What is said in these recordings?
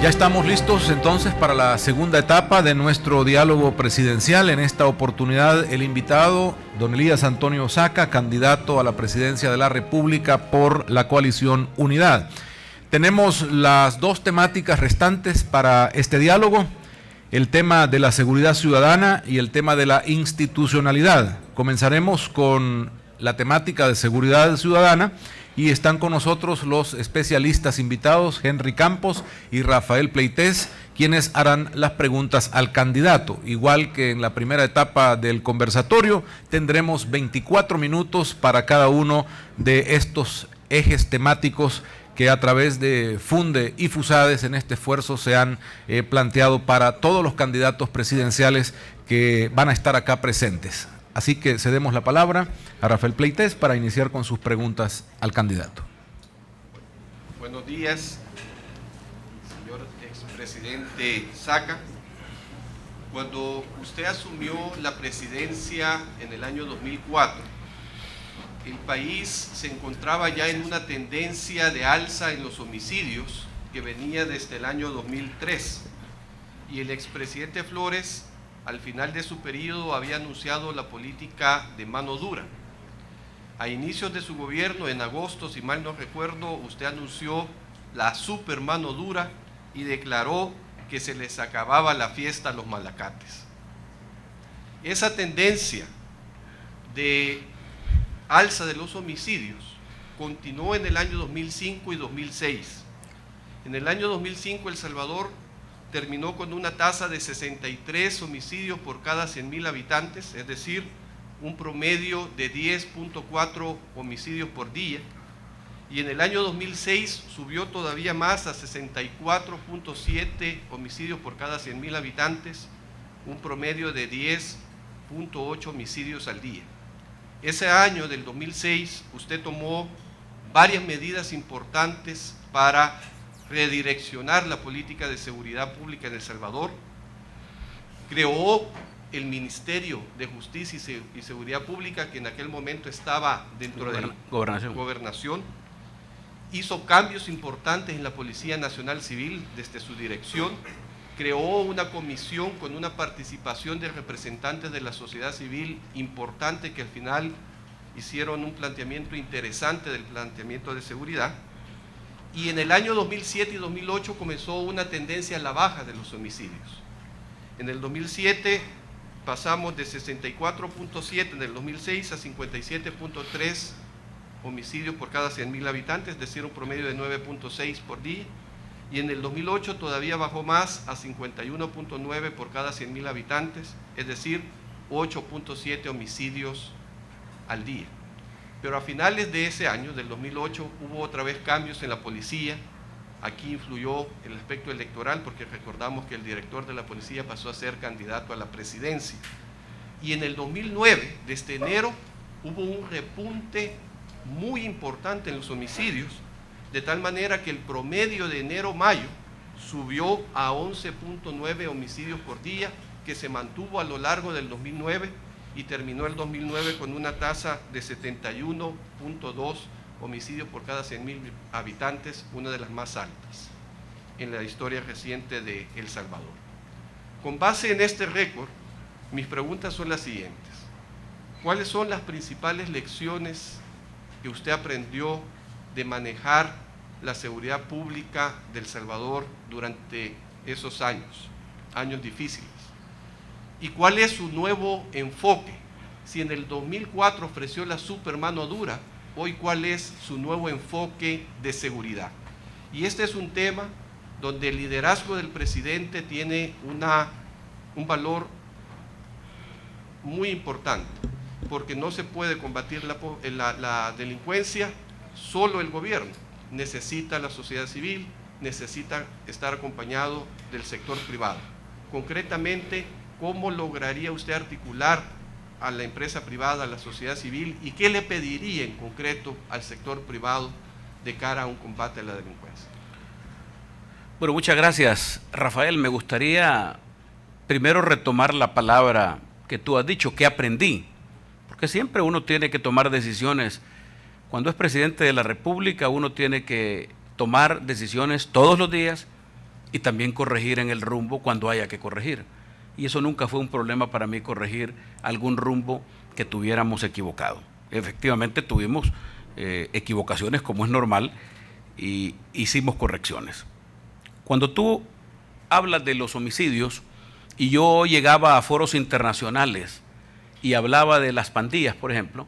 Ya estamos listos entonces para la segunda etapa de nuestro diálogo presidencial. En esta oportunidad el invitado, don Elías Antonio Saca, candidato a la presidencia de la República por la coalición Unidad. Tenemos las dos temáticas restantes para este diálogo, el tema de la seguridad ciudadana y el tema de la institucionalidad. Comenzaremos con la temática de seguridad ciudadana y están con nosotros los especialistas invitados, Henry Campos y Rafael Pleites, quienes harán las preguntas al candidato. Igual que en la primera etapa del conversatorio, tendremos 24 minutos para cada uno de estos ejes temáticos que a través de Funde y FUSADES en este esfuerzo se han planteado para todos los candidatos presidenciales que van a estar acá presentes. Así que cedemos la palabra a Rafael Pleites para iniciar con sus preguntas al candidato. Buenos días, señor expresidente Saca. Cuando usted asumió la presidencia en el año 2004, el país se encontraba ya en una tendencia de alza en los homicidios que venía desde el año 2003. Y el expresidente Flores, al final de su periodo, había anunciado la política de mano dura. A inicios de su gobierno, en agosto, si mal no recuerdo, usted anunció la super mano dura y declaró que se les acababa la fiesta a los malacates. Esa tendencia de alza de los homicidios continuó en el año 2005 y 2006. En el año 2005, El Salvador terminó con una tasa de 63 homicidios por cada 100.000 habitantes, es decir, un promedio de 10.4 homicidios por día. Y en el año 2006 subió todavía más a 64.7 homicidios por cada 100.000 habitantes, un promedio de 10.8 homicidios al día. Ese año del 2006 usted tomó varias medidas importantes para redireccionar la política de seguridad pública en El Salvador. Creó el Ministerio de Justicia y Seguridad Pública, que en aquel momento estaba dentro de la Gobernación. Hizo cambios importantes en la Policía Nacional Civil desde su dirección. Creó una comisión con una participación de representantes de la sociedad civil importante, que al final hicieron un planteamiento interesante del planteamiento de seguridad. Y en el año 2007 y 2008 comenzó una tendencia a la baja de los homicidios. En el 2007 pasamos de 64.7 en el 2006 a 57.3 homicidios por cada 100.000 habitantes, es decir, un promedio de 9.6 por día. Y en el 2008 todavía bajó más a 51.9 por cada 100.000 habitantes, es decir, 8.7 homicidios al día. Pero a finales de ese año, del 2008, hubo otra vez cambios en la policía. Aquí influyó el aspecto electoral, porque recordamos que el director de la policía pasó a ser candidato a la presidencia. Y en el 2009, desde enero, hubo un repunte muy importante en los homicidios, de tal manera que el promedio de enero-mayo subió a 11.9 homicidios por día, que se mantuvo a lo largo del 2009 y terminó el 2009 con una tasa de 71.2 homicidios por cada 100.000 habitantes, una de las más altas en la historia reciente de El Salvador. Con base en este récord, mis preguntas son las siguientes. ¿Cuáles son las principales lecciones que usted aprendió de manejar la seguridad pública de El Salvador durante esos años difíciles? ¿Y cuál es su nuevo enfoque? Si en el 2004 ofreció la super mano dura, hoy ¿cuál es su nuevo enfoque de seguridad? Y este es un tema donde el liderazgo del presidente tiene un valor muy importante, porque no se puede combatir la delincuencia solo el gobierno. Necesita la sociedad civil, necesita estar acompañado del sector privado. Concretamente, ¿cómo lograría usted articular a la empresa privada, a la sociedad civil, y qué le pediría en concreto al sector privado de cara a un combate a la delincuencia? Bueno, muchas gracias, Rafael. Me gustaría primero retomar la palabra que tú has dicho, ¿qué aprendí? Porque siempre uno tiene que tomar decisiones. Cuando es presidente de la República, uno tiene que tomar decisiones todos los días y también corregir en el rumbo cuando haya que corregir. Y eso nunca fue un problema para mí, corregir algún rumbo que tuviéramos equivocado. Efectivamente tuvimos equivocaciones, como es normal, y hicimos correcciones. Cuando tú hablas de los homicidios, y yo llegaba a foros internacionales y hablaba de las pandillas, por ejemplo,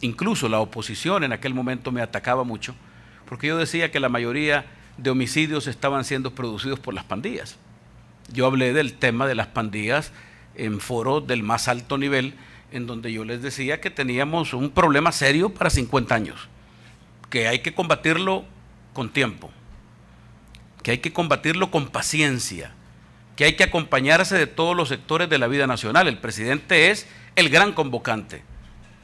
incluso la oposición en aquel momento me atacaba mucho, porque yo decía que la mayoría de homicidios estaban siendo producidos por las pandillas. Yo hablé del tema de las pandillas en foros del más alto nivel, en donde yo les decía que teníamos un problema serio para 50 años, que hay que combatirlo con tiempo, que hay que combatirlo con paciencia, que hay que acompañarse de todos los sectores de la vida nacional. El presidente es el gran convocante,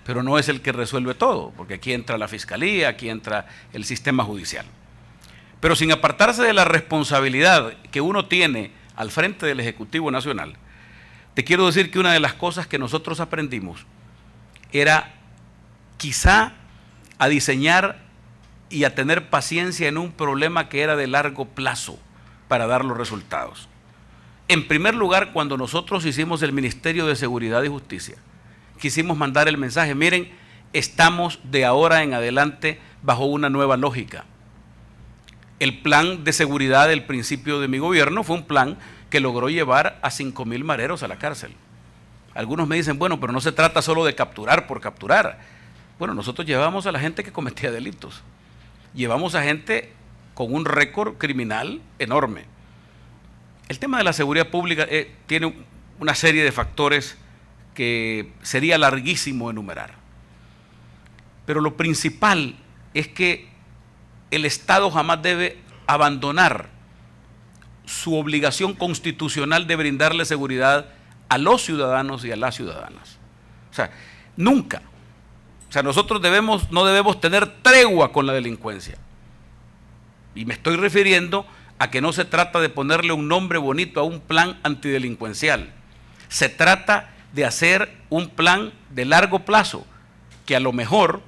pero no es el que resuelve todo, porque aquí entra la fiscalía, aquí entra el sistema judicial. Pero sin apartarse de la responsabilidad que uno tiene al frente del Ejecutivo Nacional, te quiero decir que una de las cosas que nosotros aprendimos era quizá a diseñar y a tener paciencia en un problema que era de largo plazo para dar los resultados. En primer lugar, cuando nosotros hicimos el Ministerio de Seguridad y Justicia, quisimos mandar el mensaje: miren, estamos de ahora en adelante bajo una nueva lógica. El plan de seguridad del principio de mi gobierno fue un plan que logró llevar a 5,000 mareros a la cárcel. Algunos me dicen, bueno, pero no se trata solo de capturar por capturar. Bueno, nosotros llevamos a la gente que cometía delitos. Llevamos a gente con un récord criminal enorme. El tema de la seguridad pública tiene una serie de factores que sería larguísimo enumerar. Pero lo principal es que el Estado jamás debe abandonar su obligación constitucional de brindarle seguridad a los ciudadanos y a las ciudadanas. O sea, nunca. O sea, nosotros no debemos tener tregua con la delincuencia. Y me estoy refiriendo a que no se trata de ponerle un nombre bonito a un plan antidelincuencial. Se trata de hacer un plan de largo plazo que a lo mejor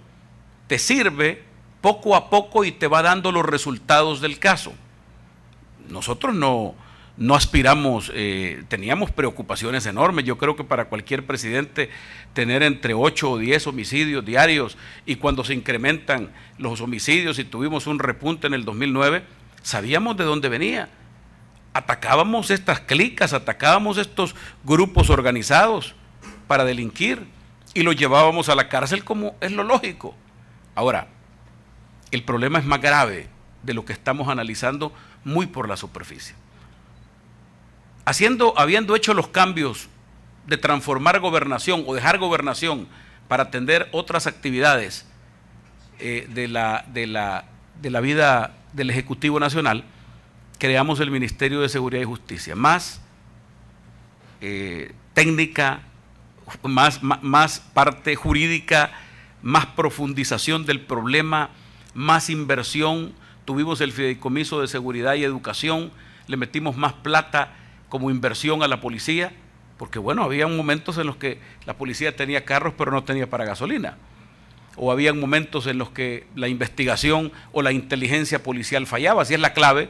te sirve poco a poco y te va dando los resultados del caso. Nosotros no aspiramos, teníamos preocupaciones enormes. Yo creo que para cualquier presidente tener entre 8 o 10 homicidios diarios, y cuando se incrementan los homicidios y tuvimos un repunte en el 2009, sabíamos de dónde venía. Atacábamos estas clicas, atacábamos estos grupos organizados para delinquir y los llevábamos a la cárcel como es lo lógico. Ahora, el problema es más grave de lo que estamos analizando muy por la superficie. Habiendo hecho los cambios de transformar gobernación o dejar gobernación para atender otras actividades de la vida del Ejecutivo Nacional, creamos el Ministerio de Seguridad y Justicia, más técnica, más parte jurídica, más profundización del problema, más inversión. Tuvimos el fideicomiso de seguridad y educación, le metimos más plata como inversión a la policía, porque bueno, había momentos en los que la policía tenía carros pero no tenía para gasolina, o había momentos en los que la investigación o la inteligencia policial fallaba. Así es la clave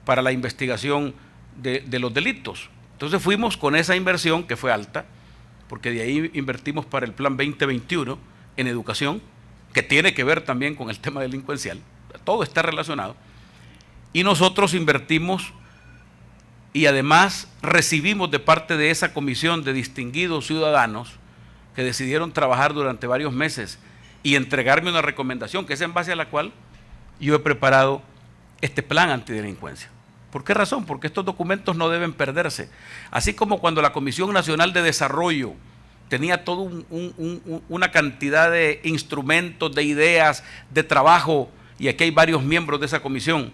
para la investigación de los delitos. Entonces fuimos con esa inversión que fue alta, porque de ahí invertimos para el plan 2021 en educación, que tiene que ver también con el tema delincuencial. Todo está relacionado. Y nosotros invertimos y además recibimos de parte de esa comisión de distinguidos ciudadanos que decidieron trabajar durante varios meses y entregarme una recomendación, que es en base a la cual yo he preparado este plan antidelincuencia. ¿Por qué razón? Porque estos documentos no deben perderse. Así como cuando la Comisión Nacional de Desarrollo tenía toda una cantidad de instrumentos, de ideas, de trabajo, y aquí hay varios miembros de esa comisión,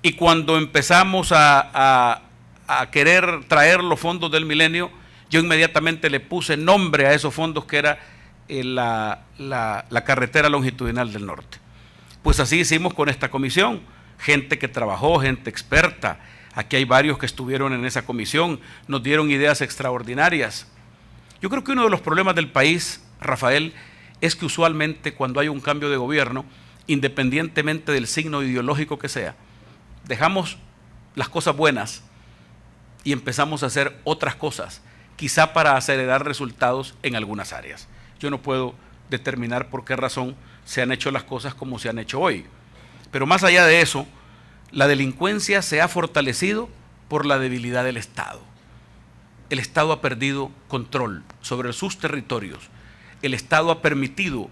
y cuando empezamos a querer traer los fondos del milenio, yo inmediatamente le puse nombre a esos fondos, que era la carretera longitudinal del norte. Pues así hicimos con esta comisión, gente que trabajó, gente experta. Aquí hay varios que estuvieron en esa comisión, nos dieron ideas extraordinarias. Yo creo que uno de los problemas del país, Rafael, es que usualmente cuando hay un cambio de gobierno, independientemente del signo ideológico que sea, dejamos las cosas buenas y empezamos a hacer otras cosas, quizá para acelerar resultados en algunas áreas. Yo no puedo determinar por qué razón se han hecho las cosas como se han hecho hoy. Pero más allá de eso, la delincuencia se ha fortalecido por la debilidad del Estado. El Estado ha perdido control sobre sus territorios. El Estado ha permitido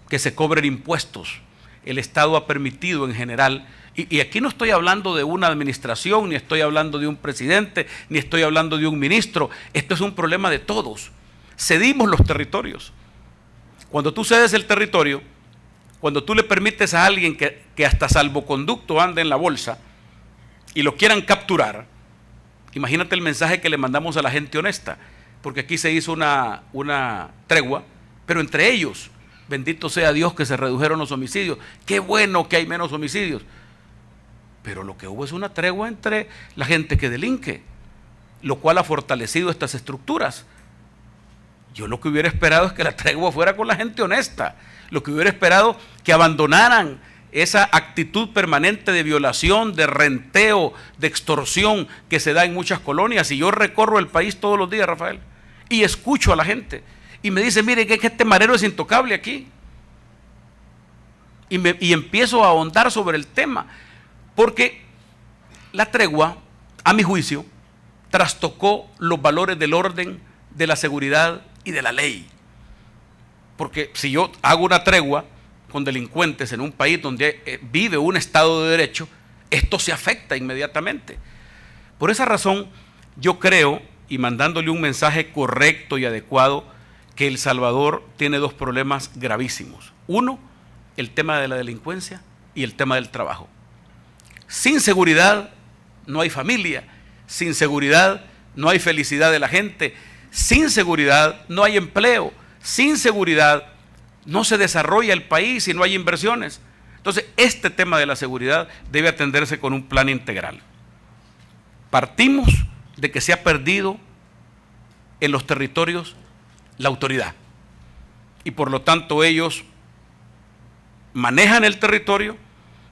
que se cobren impuestos. El Estado ha permitido en general, y aquí no estoy hablando de una administración, ni estoy hablando de un presidente, ni estoy hablando de un ministro. Esto es un problema de todos. Cedimos los territorios. Cuando tú cedes el territorio, cuando tú le permites a alguien que hasta salvoconducto ande en la bolsa y lo quieran capturar, imagínate el mensaje que le mandamos a la gente honesta, porque aquí se hizo una tregua, pero entre ellos, bendito sea Dios que se redujeron los homicidios, qué bueno que hay menos homicidios, pero lo que hubo es una tregua entre la gente que delinque, lo cual ha fortalecido estas estructuras. Yo lo que hubiera esperado es que la tregua fuera con la gente honesta, lo que hubiera esperado que abandonaran esa actitud permanente de violación, de renteo, de extorsión que se da en muchas colonias. Y yo recorro el país todos los días, Rafael, y escucho a la gente y me dice, mire, que este marero es intocable aquí. Y empiezo a ahondar sobre el tema, porque la tregua, a mi juicio, trastocó los valores del orden, de la seguridad y de la ley. Porque si yo hago una tregua con delincuentes en un país donde vive un Estado de Derecho, esto se afecta inmediatamente. Por esa razón, yo creo, y mandándole un mensaje correcto y adecuado, que El Salvador tiene dos problemas gravísimos. Uno, el tema de la delincuencia y el tema del trabajo. Sin seguridad no hay familia, sin seguridad no hay felicidad de la gente, sin seguridad no hay empleo, sin seguridad no se desarrolla el país y no hay inversiones. Entonces, este tema de la seguridad debe atenderse con un plan integral. Partimos de que se ha perdido en los territorios la autoridad y por lo tanto ellos manejan el territorio,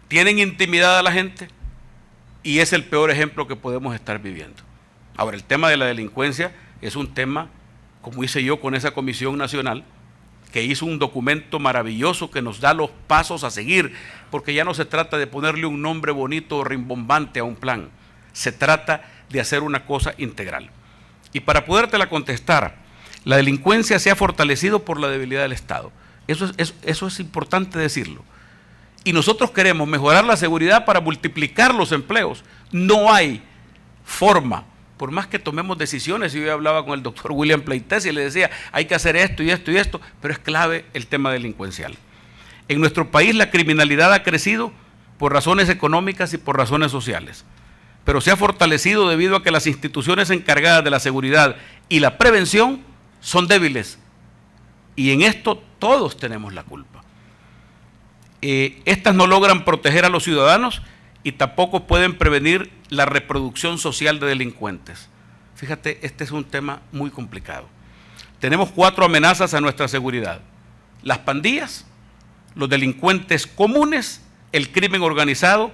tienen intimidad a la gente y es el peor ejemplo que podemos estar viviendo. Ahora, el tema de la delincuencia es un tema, como hice yo con esa Comisión Nacional, que hizo un documento maravilloso que nos da los pasos a seguir, porque ya no se trata de ponerle un nombre bonito o rimbombante a un plan, se trata de hacer una cosa integral. Y para podértela contestar, la delincuencia se ha fortalecido por la debilidad del Estado. Eso es importante decirlo. Y nosotros queremos mejorar la seguridad para multiplicar los empleos. No hay forma, por más que tomemos decisiones. Yo hablaba con el doctor William Pleitez y le decía, hay que hacer esto y esto y esto, pero es clave el tema delincuencial. En nuestro país la criminalidad ha crecido por razones económicas y por razones sociales, pero se ha fortalecido debido a que las instituciones encargadas de la seguridad y la prevención son débiles. Y en esto todos tenemos la culpa. Estas no logran proteger a los ciudadanos y tampoco pueden prevenir la reproducción social de delincuentes. Fíjate, este es un tema muy complicado. Tenemos 4 amenazas a nuestra seguridad: las pandillas, los delincuentes comunes, el crimen organizado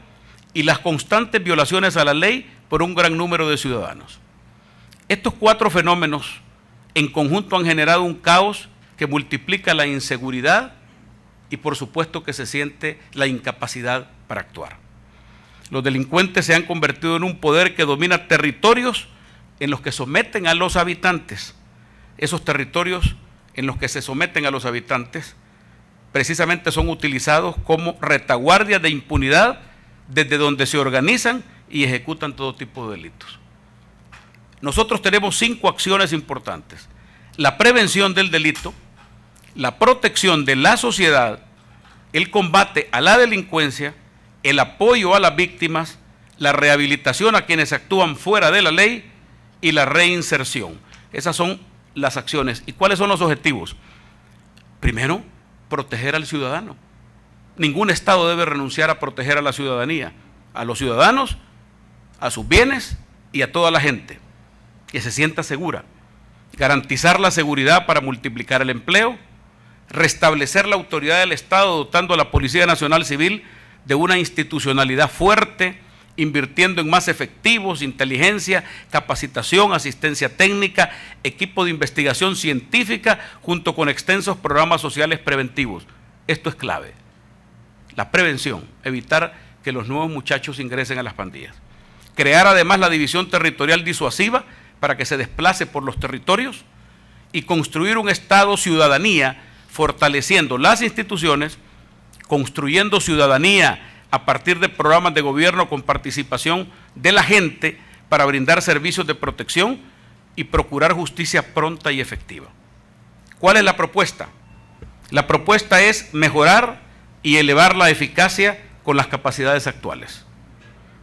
y las constantes violaciones a la ley por un gran número de ciudadanos. Estos 4 fenómenos en conjunto han generado un caos que multiplica la inseguridad y por supuesto que se siente la incapacidad para actuar. Los delincuentes se han convertido en un poder que domina territorios en los que someten a los habitantes. Esos territorios en los que se someten a los habitantes precisamente son utilizados como retaguardias de impunidad desde donde se organizan y ejecutan todo tipo de delitos. Nosotros tenemos 5 acciones importantes: la prevención del delito, la protección de la sociedad, el combate a la delincuencia, el apoyo a las víctimas, la rehabilitación a quienes actúan fuera de la ley y la reinserción. Esas son las acciones. ¿Y cuáles son los objetivos? Primero, proteger al ciudadano. Ningún Estado debe renunciar a proteger a la ciudadanía, a los ciudadanos, a sus bienes y a toda la gente, que se sienta segura. Garantizar la seguridad para multiplicar el empleo, restablecer la autoridad del Estado dotando a la Policía Nacional Civil de una institucionalidad fuerte invirtiendo en más efectivos, inteligencia, capacitación, asistencia técnica, equipo de investigación científica, junto con extensos programas sociales preventivos. Esto es clave. La prevención, evitar que los nuevos muchachos ingresen a las pandillas. Crear además la división territorial disuasiva para que se desplace por los territorios y construir un Estado ciudadanía, fortaleciendo las instituciones, construyendo ciudadanía a partir de programas de gobierno con participación de la gente para brindar servicios de protección y procurar justicia pronta y efectiva. ¿Cuál es la propuesta? La propuesta es mejorar y elevar la eficacia con las capacidades actuales.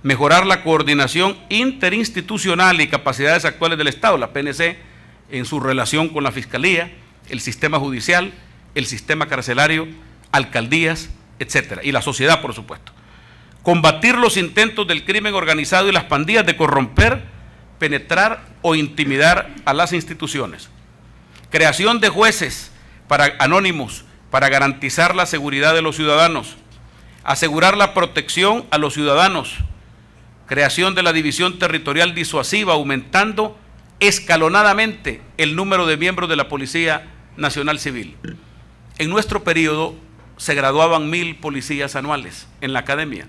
Mejorar la coordinación interinstitucional y capacidades actuales del Estado, la PNC, en su relación con la Fiscalía, el sistema judicial, el sistema carcelario, alcaldías, etcétera, y la sociedad, por supuesto. Combatir los intentos del crimen organizado y las pandillas de corromper, penetrar o intimidar a las instituciones. Creación de jueces anónimos para garantizar la seguridad de los ciudadanos. Asegurar la protección a los ciudadanos. Creación de la división territorial disuasiva, aumentando escalonadamente el número de miembros de la Policía Nacional Civil. En nuestro periodo se graduaban 1000 policías anuales en la academia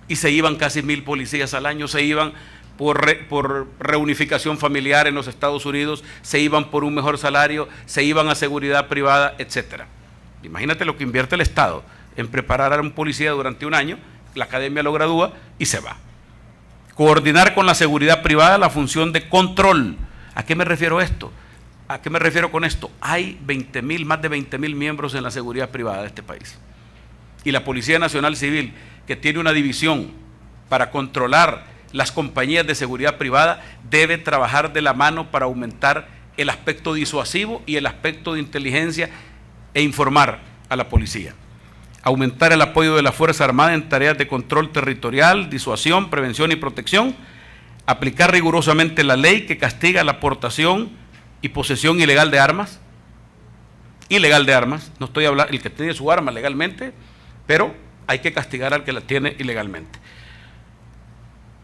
y se iban casi 1000 policías al año, se iban por reunificación familiar en los Estados Unidos, se iban por un mejor salario, se iban a seguridad privada, etcétera. Imagínate lo que invierte el Estado en preparar a un policía durante un año, la academia lo gradúa y se va. Coordinar con la seguridad privada la función de control. ¿A qué me refiero esto? ¿A qué me refiero con esto? Hay más de 20.000 miembros en la seguridad privada de este país. Y la Policía Nacional Civil, que tiene una división para controlar las compañías de seguridad privada, debe trabajar de la mano para aumentar el aspecto disuasivo y el aspecto de inteligencia e informar a la policía. Aumentar el apoyo de la Fuerza Armada en tareas de control territorial, disuasión, prevención y protección. Aplicar rigurosamente la ley que castiga la aportación y posesión ilegal de armas. Ilegal de armas, no estoy hablando el que tiene su arma legalmente, pero hay que castigar al que la tiene ilegalmente.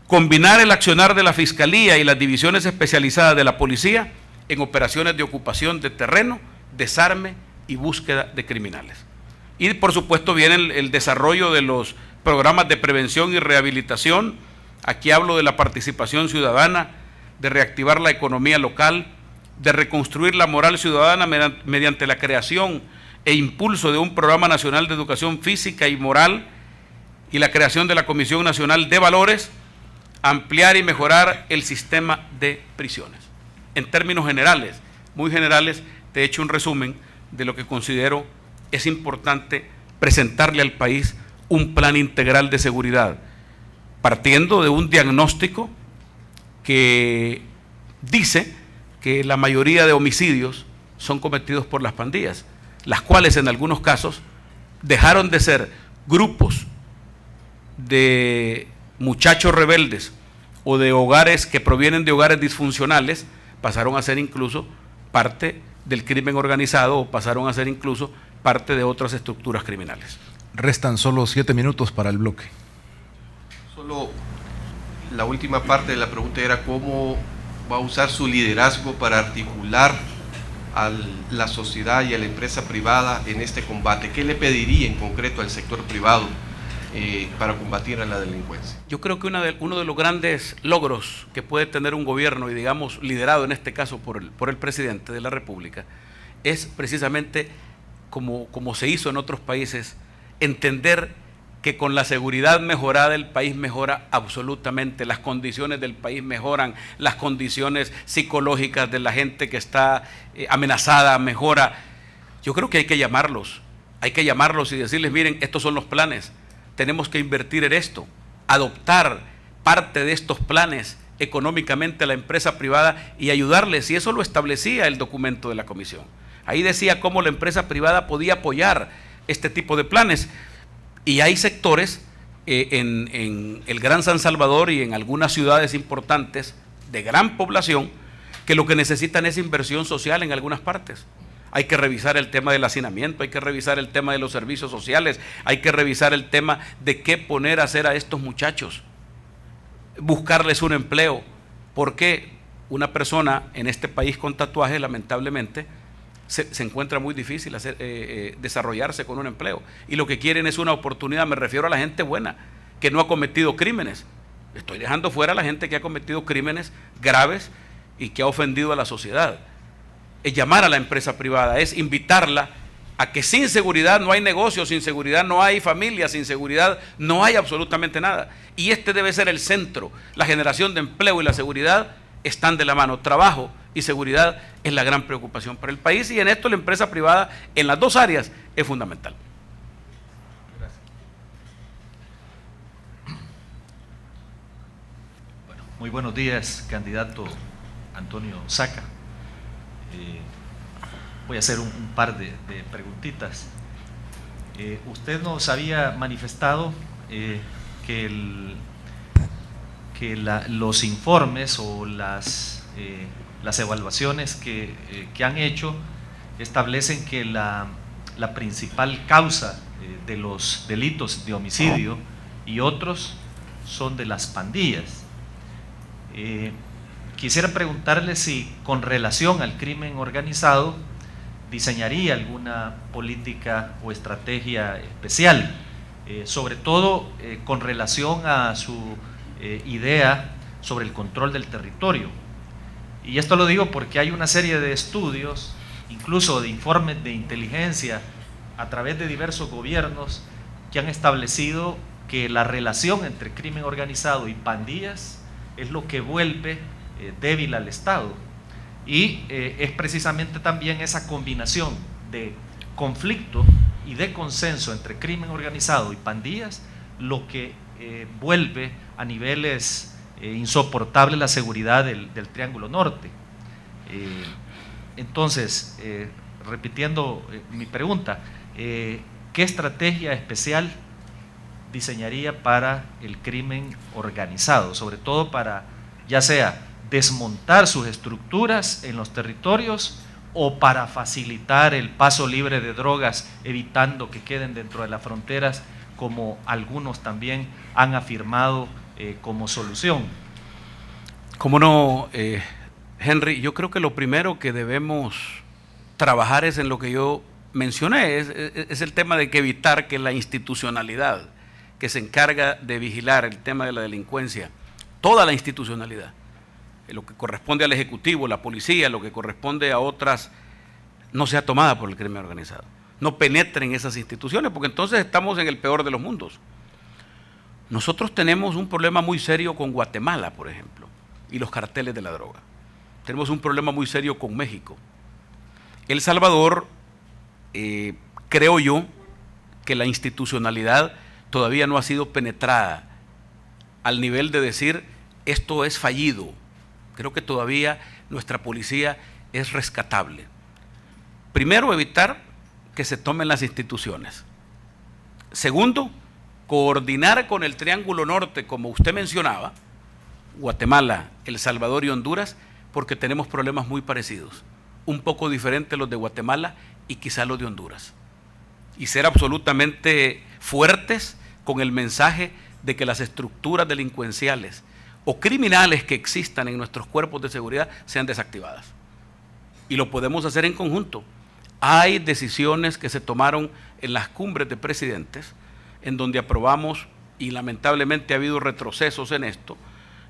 Combinar el accionar de la Fiscalía y las divisiones especializadas de la policía en operaciones de ocupación de terreno, desarme y búsqueda de criminales. Y por supuesto viene el desarrollo de los programas de prevención y rehabilitación. Aquí hablo de la participación ciudadana, de reactivar la economía local, de reconstruir la moral ciudadana mediante la creación e impulso de un programa nacional de educación física y moral y la creación de la Comisión Nacional de Valores, ampliar y mejorar el sistema de prisiones. En términos generales, muy generales, te he hecho un resumen de lo que considero es importante presentarle al país un plan integral de seguridad, partiendo de un diagnóstico que dice que la mayoría de homicidios son cometidos por las pandillas, las cuales en algunos casos dejaron de ser grupos de muchachos rebeldes o de hogares que provienen de hogares disfuncionales, pasaron a ser incluso parte del crimen organizado o pasaron a ser incluso parte de otras estructuras criminales. Restan solo 7 minutos para el bloque. Solo la última parte de la pregunta era cómo va a usar su liderazgo para articular a la sociedad y a la empresa privada en este combate. ¿Qué le pediría en concreto al sector privado para combatir a la delincuencia? Yo creo que uno de los grandes logros que puede tener un gobierno, y digamos liderado en este caso por el presidente de la República, es precisamente como se hizo en otros países, entender que con la seguridad mejorada el país mejora absolutamente, las condiciones del país mejoran, las condiciones psicológicas de la gente que está amenazada mejora. Yo creo que hay que llamarlos y decirles, miren, estos son los planes, tenemos que invertir en esto, adoptar parte de estos planes económicamente a la empresa privada y ayudarles, y eso lo establecía el documento de la comisión. Ahí decía cómo la empresa privada podía apoyar este tipo de planes. Y hay sectores en el Gran San Salvador y en algunas ciudades importantes de gran población que lo que necesitan es inversión social en algunas partes. Hay que revisar el tema del hacinamiento, hay que revisar el tema de los servicios sociales, hay que revisar el tema de qué poner a hacer a estos muchachos buscarles un empleo, porque una persona en este país con tatuajes lamentablemente se encuentra muy difícil desarrollarse con un empleo, y lo que quieren es una oportunidad. Me refiero a la gente buena, que no ha cometido crímenes. Estoy dejando fuera a la gente que ha cometido crímenes graves y que ha ofendido a la sociedad. Es llamar a la empresa privada, es invitarla a que sin seguridad no hay negocio, sin seguridad no hay familia, sin seguridad no hay absolutamente nada. Y este debe ser el centro. La generación de empleo y la seguridad están de la mano. Trabajo y seguridad es la gran preocupación para el país, y en esto la empresa privada en las dos áreas es fundamental. Gracias. Bueno, muy buenos días, candidato Antonio Osaka. Voy a hacer un par de preguntitas. Usted nos había manifestado que los informes o las evaluaciones que han hecho establecen que la principal causa de los delitos de homicidio y otros son de las pandillas. Quisiera preguntarle si, con relación al crimen organizado, diseñaría alguna política o estrategia especial, sobre todo con relación a su idea sobre el control del territorio. Y esto lo digo porque hay una serie de estudios, incluso de informes de inteligencia a través de diversos gobiernos, que han establecido que la relación entre crimen organizado y pandillas es lo que vuelve débil al Estado. Y es precisamente también esa combinación de conflicto y de consenso entre crimen organizado y pandillas lo que vuelve a niveles insoportables la seguridad del Triángulo Norte. Entonces, repitiendo mi pregunta, ¿qué estrategia especial diseñaría para el crimen organizado? Sobre todo para, ya sea desmontar sus estructuras en los territorios o para facilitar el paso libre de drogas, evitando que queden dentro de las fronteras, como algunos también han afirmado como solución. Cómo no, Henry, yo creo que lo primero que debemos trabajar es en lo que yo mencioné, es el tema de que evitar que la institucionalidad que se encarga de vigilar el tema de la delincuencia, toda la institucionalidad, lo que corresponde al Ejecutivo, la policía, lo que corresponde a otras, no sea tomada por el crimen organizado, no penetre en esas instituciones, porque entonces estamos en el peor de los mundos. Nosotros tenemos un problema muy serio con Guatemala, por ejemplo, y los carteles de la droga. Tenemos un problema muy serio con México. El Salvador, creo yo, que la institucionalidad todavía no ha sido penetrada al nivel de decir esto es fallido. Creo que todavía nuestra policía es rescatable. Primero, evitar que se tomen las instituciones. Segundo, coordinar con el Triángulo Norte, como usted mencionaba, Guatemala, El Salvador y Honduras, porque tenemos problemas muy parecidos, un poco diferentes los de Guatemala y quizá los de Honduras. Y ser absolutamente fuertes con el mensaje de que las estructuras delincuenciales o criminales que existan en nuestros cuerpos de seguridad sean desactivadas. Y lo podemos hacer en conjunto. Hay decisiones que se tomaron en las cumbres de presidentes, en donde aprobamos, y lamentablemente ha habido retrocesos en esto,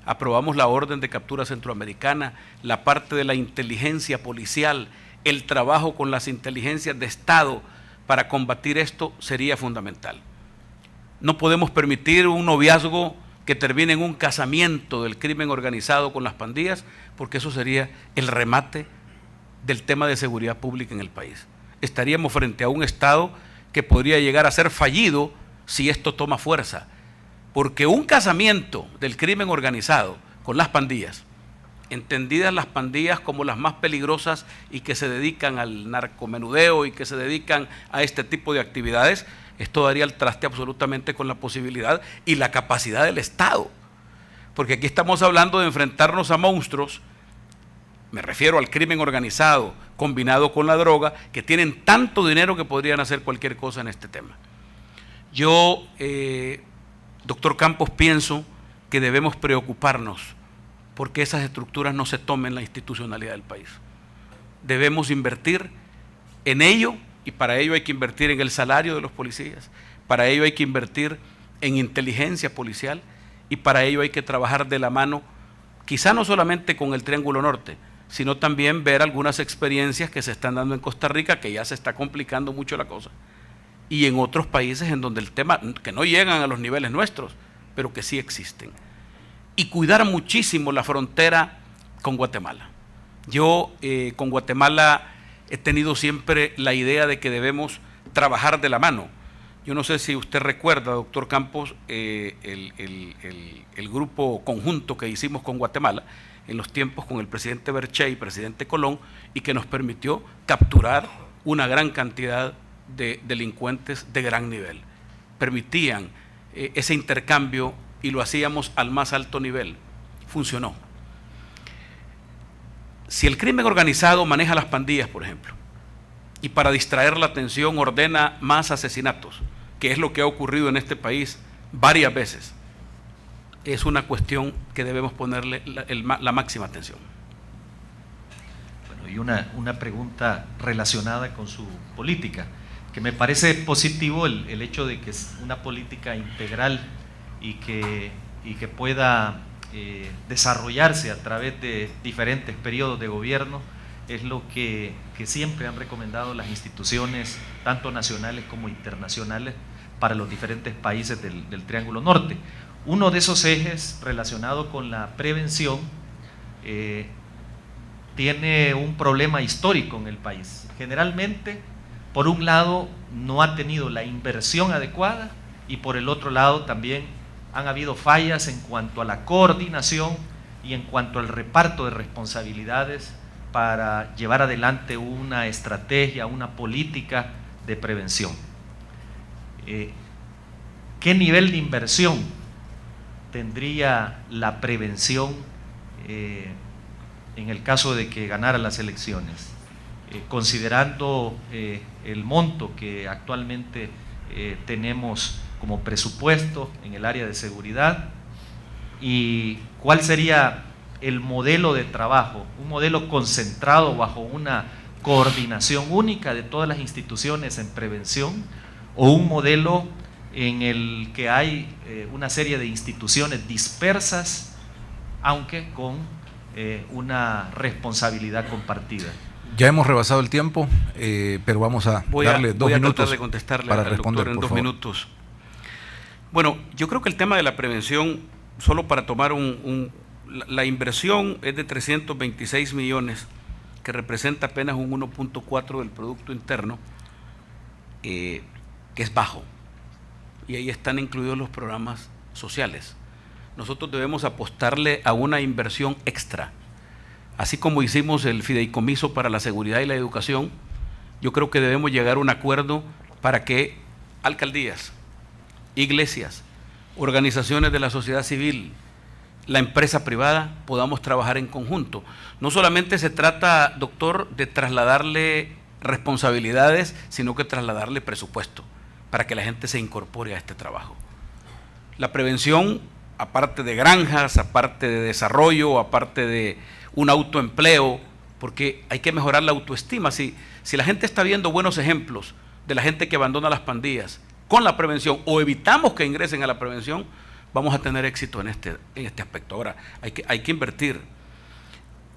aprobamos la orden de captura centroamericana, la parte de la inteligencia policial, el trabajo con las inteligencias de Estado para combatir esto sería fundamental. No podemos permitir un noviazgo que termine en un casamiento del crimen organizado con las pandillas, porque eso sería el remate del tema de seguridad pública en el país. Estaríamos frente a un Estado que podría llegar a ser fallido si esto toma fuerza, porque un casamiento del crimen organizado con las pandillas, entendidas las pandillas como las más peligrosas y que se dedican al narcomenudeo y que se dedican a este tipo de actividades, esto daría el traste absolutamente con la posibilidad y la capacidad del Estado, porque aquí estamos hablando de enfrentarnos a monstruos, me refiero al crimen organizado combinado con la droga, que tienen tanto dinero que podrían hacer cualquier cosa en este tema. Yo, doctor Campos, pienso que debemos preocuparnos porque esas estructuras no se tomen la institucionalidad del país. Debemos invertir en ello, y para ello hay que invertir en el salario de los policías, para ello hay que invertir en inteligencia policial, y para ello hay que trabajar de la mano, quizá no solamente con el Triángulo Norte, sino también ver algunas experiencias que se están dando en Costa Rica, que ya se está complicando mucho la cosa, y en otros países en donde el tema, que no llegan a los niveles nuestros, pero que sí existen. Y cuidar muchísimo la frontera con Guatemala. Yo con Guatemala he tenido siempre la idea de que debemos trabajar de la mano. Yo no sé si usted recuerda, doctor Campos, el grupo conjunto que hicimos con Guatemala en los tiempos con el presidente Berché y presidente Colón, y que nos permitió capturar una gran cantidad de delincuentes de gran nivel. Permitían ese intercambio y lo hacíamos al más alto nivel. Funcionó. Si el crimen organizado maneja las pandillas, por ejemplo, y para distraer la atención ordena más asesinatos, que es lo que ha ocurrido en este país varias veces, es una cuestión que debemos ponerle la máxima atención. Bueno, y una pregunta relacionada con su política, que me parece positivo el hecho de que es una política integral y que pueda desarrollarse a través de diferentes periodos de gobierno. Es lo que siempre han recomendado las instituciones, tanto nacionales como internacionales, para los diferentes países del Triángulo Norte. Uno de esos ejes relacionado con la prevención tiene un problema histórico en el país. Generalmente, por un lado, no ha tenido la inversión adecuada, y por el otro lado también han habido fallas en cuanto a la coordinación y en cuanto al reparto de responsabilidades para llevar adelante una estrategia, una política de prevención. ¿Qué nivel de inversión tendría la prevención en el caso de que ganara las elecciones? Considerando el monto que actualmente tenemos como presupuesto en el área de seguridad, y cuál sería el modelo de trabajo, un modelo concentrado bajo una coordinación única de todas las instituciones en prevención, o un modelo en el que hay una serie de instituciones dispersas, aunque con una responsabilidad compartida. Ya hemos rebasado el tiempo, pero vamos a darle 2 minutos tratar de contestarle para al responder, doctor en por 2 favor. minutos. Bueno, yo creo que el tema de la prevención, solo para tomar la inversión es de 326 millones, que representa apenas un 1.4 del Producto Interno, que es bajo, y ahí están incluidos los programas sociales. Nosotros debemos apostarle a una inversión extra, así como hicimos el fideicomiso para la seguridad y la educación. Yo creo que debemos llegar a un acuerdo para que alcaldías, iglesias, organizaciones de la sociedad civil, la empresa privada, podamos trabajar en conjunto. No solamente se trata, doctor, de trasladarle responsabilidades, sino que trasladarle presupuesto para que la gente se incorpore a este trabajo. La prevención, aparte de granjas, aparte de desarrollo, aparte de un autoempleo, porque hay que mejorar la autoestima. Si la gente está viendo buenos ejemplos de la gente que abandona las pandillas con la prevención, o evitamos que ingresen a la prevención, vamos a tener éxito en este aspecto. Ahora, hay que invertir.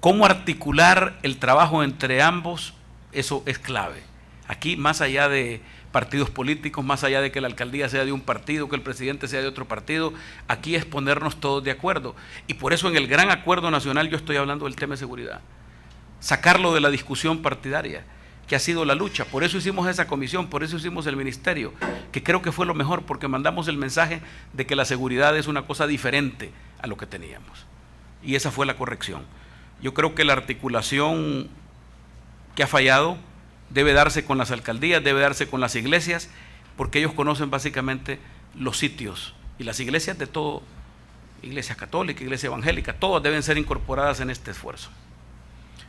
¿Cómo articular el trabajo entre ambos? Eso es clave. Aquí, más allá de partidos políticos, más allá de que la alcaldía sea de un partido, que el presidente sea de otro partido, aquí es ponernos todos de acuerdo. Y por eso en el gran acuerdo nacional yo estoy hablando del tema de seguridad. Sacarlo de la discusión partidaria, que ha sido la lucha. Por eso hicimos esa comisión, por eso hicimos el ministerio, que creo que fue lo mejor, porque mandamos el mensaje de que la seguridad es una cosa diferente a lo que teníamos. Y esa fue la corrección. Yo creo que la articulación que ha fallado debe darse con las alcaldías, debe darse con las iglesias, porque ellos conocen básicamente los sitios, y las iglesias de todo, iglesia católica, iglesia evangélica, todas deben ser incorporadas en este esfuerzo.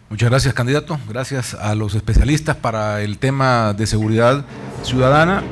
Muchas gracias, candidato. Gracias a los especialistas para el tema de seguridad ciudadana.